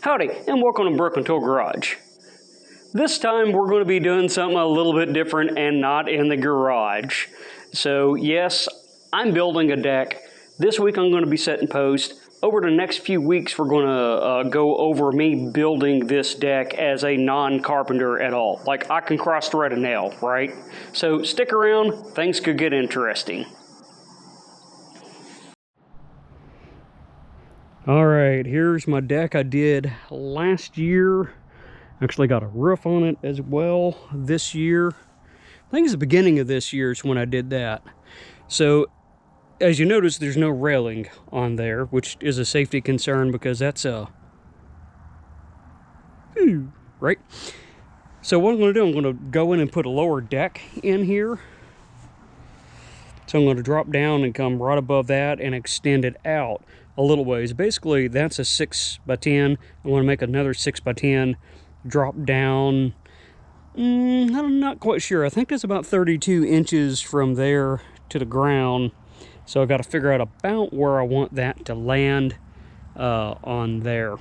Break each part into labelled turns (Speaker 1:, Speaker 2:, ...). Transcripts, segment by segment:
Speaker 1: Howdy, and welcome to Brooklyn Tool Garage. This time we're going to be doing something a little bit different and not in the garage. So yes, I'm building a deck. This week I'm going to be setting post. Over the next few weeks we're going to go over me building this deck as a non-carpenter at all. Like, I can cross-thread a nail, right? So stick around, things could get interesting. Alright, here's my deck I did last year. Actually got a roof on it as well this year. I think it's the beginning of this year is when I did that. So, as you notice, there's no railing on there, which is a safety concern because that's a... right? So what I'm going to do, I'm going to go in and put a lower deck in here. So I'm going to drop down and come right above that and extend it out a little ways. Basically, that's a 6x10. I want to make another 6x10, drop down. I'm not quite sure. I think it's about 32 inches from there to the ground. So I got to figure out about where I want that to land on there.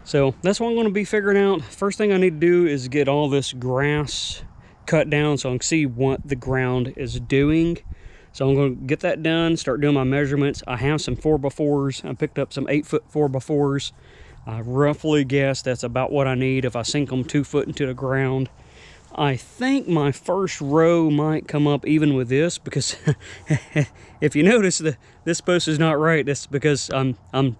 Speaker 1: So that's what I'm going to be figuring out. First thing I need to do is get all this grass cut down so I can see what the ground is doing. So I'm going to get that done, start doing my measurements. I have some 4x4s. I picked up some 8-foot 4x4s. I roughly guess that's about what I need if I sink them 2 foot into the ground. I think my first row might come up even with this because if you notice this post is not right, that's because I'm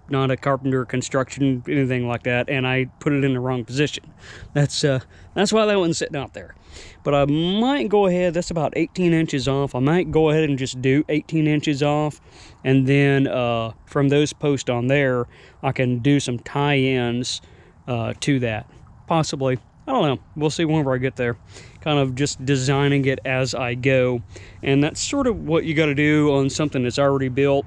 Speaker 1: not a carpenter, construction, anything like that, and I put it in the wrong position. That's why that one's sitting out there. But I might go ahead, that's about 18 inches off. I might go ahead and just do 18 inches off, and then from those posts on there, I can do some tie-ins to that, possibly. I don't know. We'll see whenever I get there. Kind of just designing it as I go. And that's sort of what you got to do on something that's already built,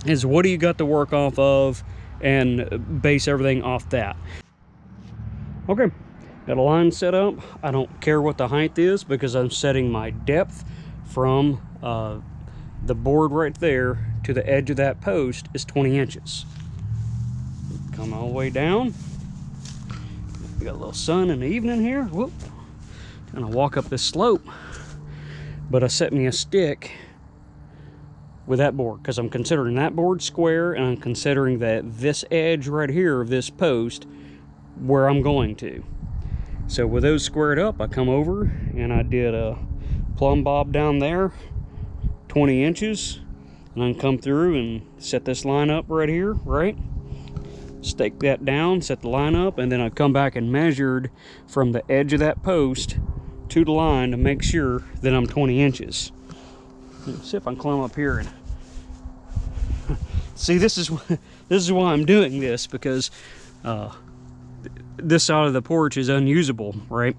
Speaker 1: is what do you got to work off of and base everything off that. Okay, got a line set up. I don't care what the height is because I'm setting my depth from the board right there to the edge of that post is 20 inches. Come all the way down. We got a little sun in the evening here. Whoop. Trying to walk up this slope. But I set me a stick with that board because I'm considering that board square, and I'm considering that this edge right here of this post where I'm going to. So with those squared up, I come over and I did a plumb bob down there, 20 inches. And I can come through and set this line up right here, right? Stake that down, set the line up, and then I come back and measured from the edge of that post to the line to make sure that I'm 20 inches. Let's see if I can climb up here and see. This is why I'm doing this, because this side of the porch is unusable, right?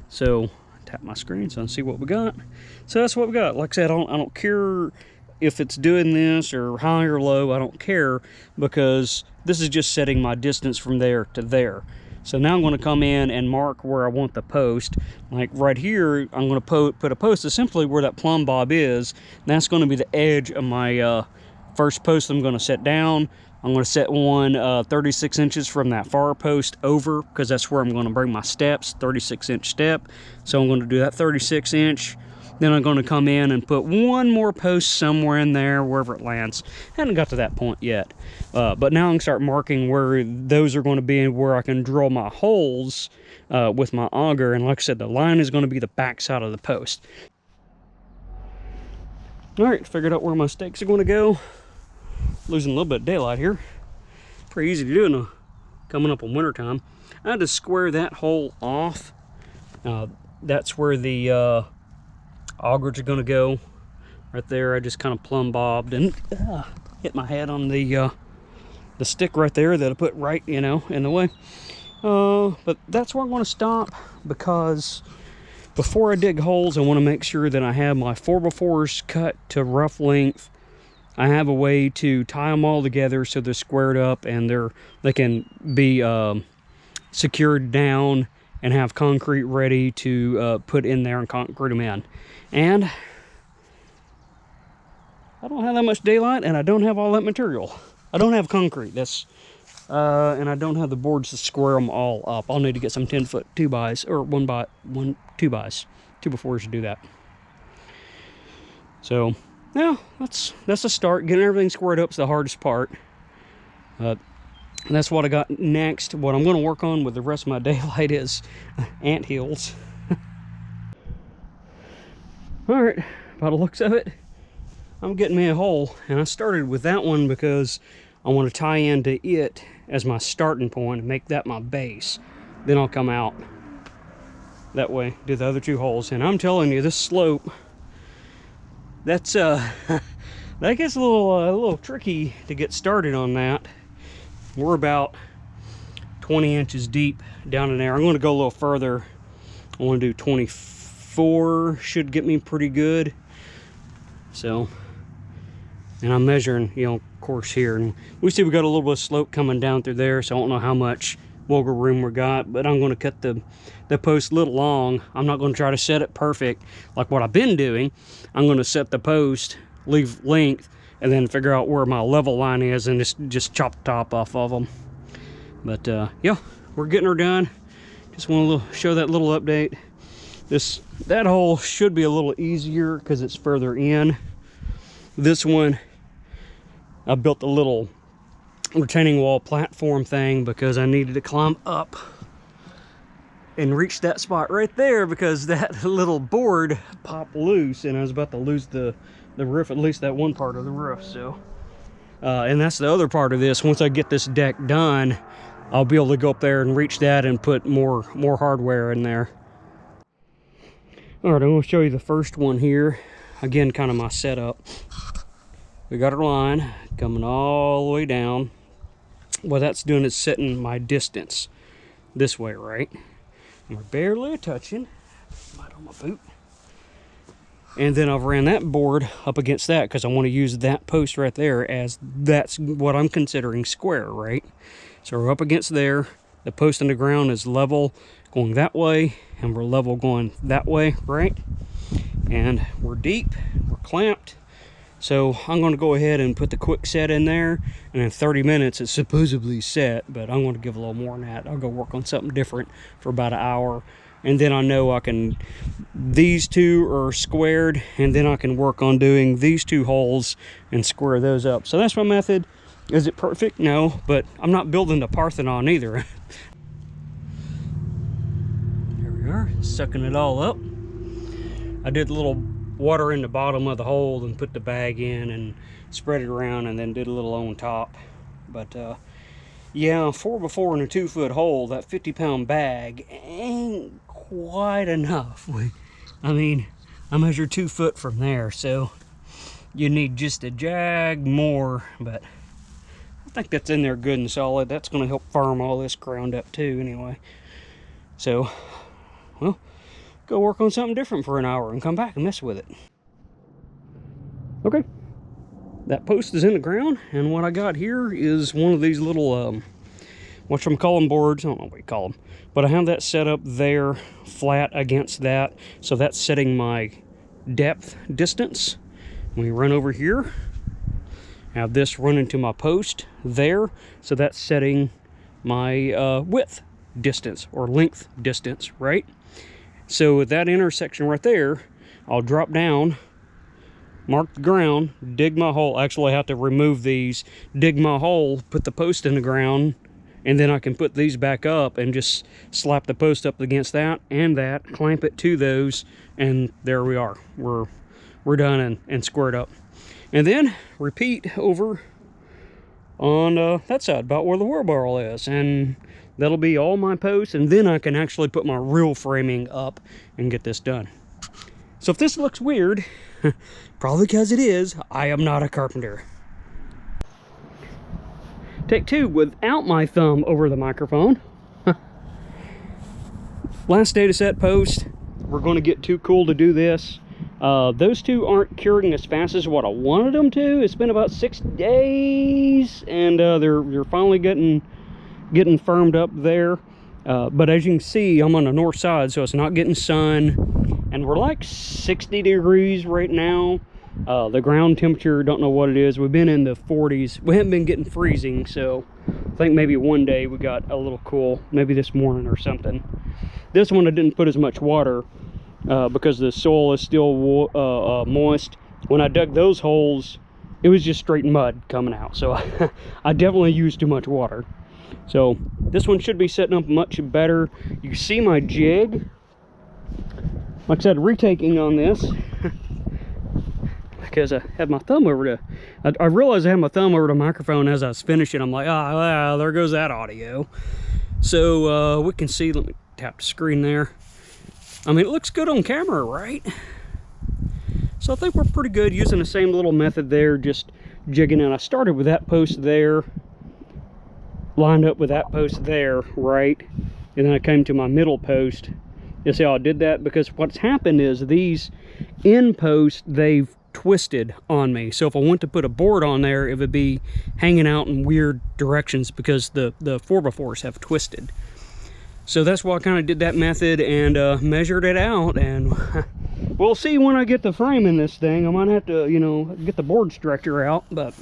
Speaker 1: So tap my screen so I can see what we got. So that's what we got. Like I said, I don't care if it's doing this or high or low. I don't care, because this is just setting my distance from there to there. So now I'm going to come in and mark where I want the post. Like right here, I'm going to put a post essentially where that plumb bob is. That's going to be the edge of my first post I'm going to set down. I'm going to set one 36 inches from that far post over, because that's where I'm going to bring my steps, 36-inch step. So I'm going to do that 36-inch. Then I'm going to come in and put one more post somewhere in there, wherever it lands. Haven't got to that point yet. But now I can start marking where those are going to be and where I can drill my holes with my auger. And like I said, the line is going to be the back side of the post. All right, figured out where my stakes are going to go. Losing a little bit of daylight here. Pretty easy to do coming up on winter time. I had to square that hole off. That's where the augers are going to go right there. I just kind of plumb bobbed and hit my head on the stick right there that I put right, in the way. But that's where I'm going to stop, because before I dig holes, I want to make sure that I have my 4x4s cut to rough length. I have a way to tie them all together so they're squared up and they can be secured down and have concrete ready to put in there and concrete them in. And I don't have that much daylight, and I don't have all that material. I don't have concrete. That's and I don't have the boards to square them all up. I'll need to get some 10-foot 2x or 2x, 2x4s to do that. So yeah, that's a start. Getting everything squared up is the hardest part. And that's what I got next. What I'm going to work on with the rest of my daylight is ant hills. All right, by the looks of it, I'm getting me a hole, and I started with that one because I want to tie into it as my starting point and make that my base. Then I'll come out that way, do the other 2 holes. And I'm telling you, this slope, that's that gets a little tricky to get started on that. We're about 20 inches deep down in there. I'm going to go a little further. I want to do 24, should get me pretty good. So, and I'm measuring, you know, of course here, and we see we got a little bit of slope coming down through there, so I don't know how much wiggle room we got, but I'm going to cut the post a little long. I'm not going to try to set it perfect like what I've been doing. I'm going to set the post, leave length, and then figure out where my level line is and just chop the top off of them. But yeah, we're getting her done. Just want to show that little update. That hole should be a little easier because it's further in. This one, I built a little retaining wall platform thing because I needed to climb up and reach that spot right there because that little board popped loose and I was about to lose the roof, at least that one part of the roof. So and that's the other part of this. Once I get this deck done, I'll be able to go up there and reach that and put more hardware in there. All right, I'm going to show you the first one here. Again, kind of my setup. We got our line coming all the way down. What that's doing is setting my distance this way, right? And we're barely touching. Right on my boot. And then I've ran that board up against that because I want to use that post right there as that's what I'm considering square, right? So we're up against there. The post in the ground is level going that way, and we're level going that way, right? And we're deep, we're clamped. So I'm going to go ahead and put the quick set in there, and in 30 minutes it's supposedly set, but I'm going to give a little more than that. I'll go work on something different for about an hour, and then I know I can, these 2 are squared, and then I can work on doing these 2 holes and square those up. So that's my method. Is it perfect? No, but I'm not building the Parthenon either. There we are, sucking it all up. I did a little water in the bottom of the hole and put the bag in and spread it around and then did a little on top. But yeah, 4x4 in a 2-foot hole, that 50-pound bag ain't quite enough. I mean, I measured 2 foot from there, so you need just a jag more, but I think that's in there good and solid. That's going to help firm all this ground up too anyway. So, well, go work on something different for an hour and come back and mess with it. Okay, that post is in the ground, and what I got here is one of these little whatchamacallem boards. I don't know what you call them, but I have that set up there flat against that, so that's setting my depth distance. We run over here, have this running to my post there, so that's setting my width distance or length distance, right? So at that intersection right there, I'll drop down, mark the ground, dig my hole. Actually, I have to remove these, dig my hole, put the post in the ground, and then I can put these back up and just slap the post up against that and that, clamp it to those, and there we are. We're done and squared up. And then repeat over on that side, about where the wheelbarrow is, and that'll be all my posts, and then I can actually put my real framing up and get this done. So if this looks weird, probably because it is, I am not a carpenter. Take 2 without my thumb over the microphone. Last day to set post. We're going to get too cool to do this. Those 2 aren't curing as fast as what I wanted them to. It's been about 6 days, and they're finally getting firmed up there. But as you can see, I'm on the north side, so it's not getting sun, and we're like 60 degrees right now. The ground temperature, don't know what it is. We've been in the 40s. We haven't been getting freezing, so I think maybe one day we got a little cool, maybe this morning or something. This one I didn't put as much water because the soil is still moist. When I dug those holes, it was just straight mud coming out, so I definitely used too much water. So this one should be setting up much better. You see my jig. Like I said, retaking on this because I had my thumb over to, I realized I had my thumb over the microphone as I was finishing. I'm like, ah, well, there goes that audio. So we can see, let me tap the screen there. I mean, it looks good on camera, right? So I think we're pretty good using the same little method there, just jigging in. I started with that post there, lined up with that post there, right? And then I came to my middle post. You see how I did that? Because what's happened is these end posts, they've twisted on me. So if I want to put a board on there, it would be hanging out in weird directions because the 4x4s have twisted. So that's why I kind of did that method and measured it out, and we'll see when I get the frame in this thing. I might have to, you know, get the board stretcher out, but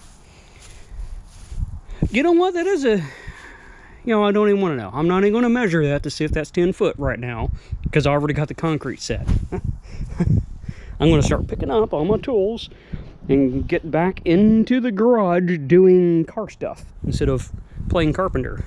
Speaker 1: you know what? That is a, you know, I don't even want to know. I'm not even going to measure that to see if that's 10 foot right now because I already got the concrete set. I'm going to start picking up all my tools and get back into the garage doing car stuff instead of playing carpenter.